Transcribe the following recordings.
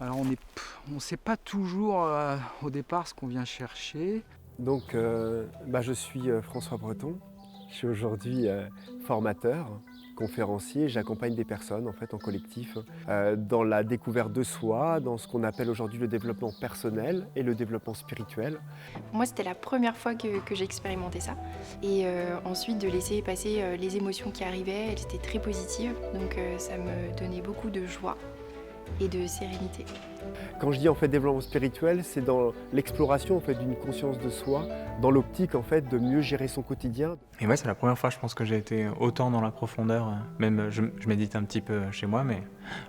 Alors on ne sait pas toujours au départ ce qu'on vient chercher. Donc, je suis François Breton. Je suis aujourd'hui formateur, conférencier. J'accompagne des personnes en fait en collectif dans la découverte de soi, dans ce qu'on appelle aujourd'hui le développement personnel et le développement spirituel. Moi, c'était la première fois que j'ai expérimenté ça. Et ensuite, de laisser passer les émotions qui arrivaient, elles étaient très positives. Donc ça me donnait beaucoup de joie et de sérénité. Quand je dis en fait développement spirituel, c'est dans l'exploration en fait d'une conscience de soi, dans l'optique en fait de mieux gérer son quotidien. Et ouais, c'est la première fois, je pense, que j'ai été autant dans la profondeur. Même, je médite un petit peu chez moi, mais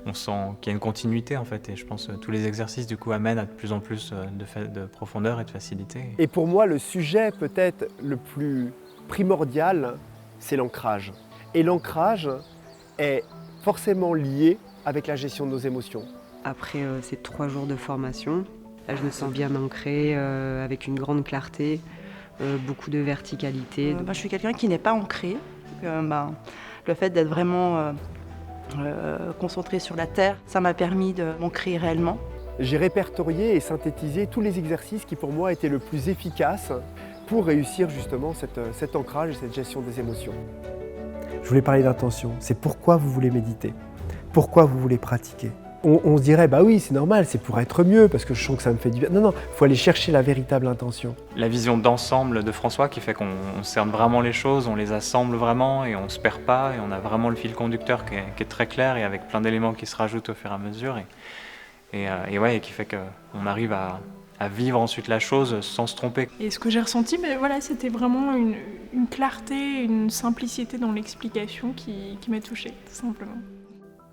on sent qu'il y a une continuité, en fait. Et je pense que tous les exercices, du coup, amènent à de plus en plus de profondeur et de facilité. Et pour moi, le sujet peut-être le plus primordial, c'est l'ancrage. Et l'ancrage est forcément lié avec la gestion de nos émotions. Après ces 3 jours de formation, là, je me sens bien ancrée, avec une grande clarté, beaucoup de verticalité. Je suis quelqu'un qui n'est pas ancré. Le fait d'être vraiment concentré sur la terre, ça m'a permis de m'ancrer réellement. J'ai répertorié et synthétisé tous les exercices qui pour moi étaient le plus efficaces pour réussir justement cet ancrage et cette gestion des émotions. Je voulais parler d'intention, c'est pourquoi vous voulez méditer, pourquoi vous voulez pratiquer. On se dirait, bah oui, c'est normal, c'est pour être mieux, parce que je sens que ça me fait du bien. Non, il faut aller chercher la véritable intention. La vision d'ensemble de François qui fait qu'on cerne vraiment les choses, on les assemble vraiment et on ne se perd pas et on a vraiment le fil conducteur qui est très clair et avec plein d'éléments qui se rajoutent au fur et à mesure et qui fait qu'on arrive à vivre ensuite la chose sans se tromper. Et ce que j'ai ressenti, c'était vraiment une clarté, une simplicité dans l'explication qui m'a touchée, tout simplement.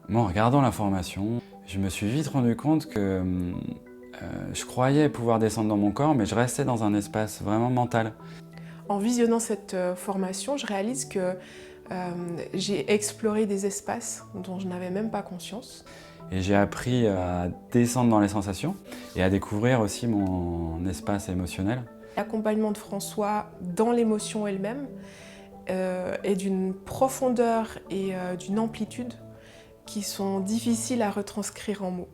Moi, en regardant la formation, je me suis vite rendu compte que je croyais pouvoir descendre dans mon corps, mais je restais dans un espace vraiment mental. En visionnant cette formation, je réalise que j'ai exploré des espaces dont je n'avais même pas conscience. Et j'ai appris à descendre dans les sensations et à découvrir aussi mon espace émotionnel. L'accompagnement de François dans l'émotion elle-même est d'une profondeur et d'une amplitude qui sont difficiles à retranscrire en mots.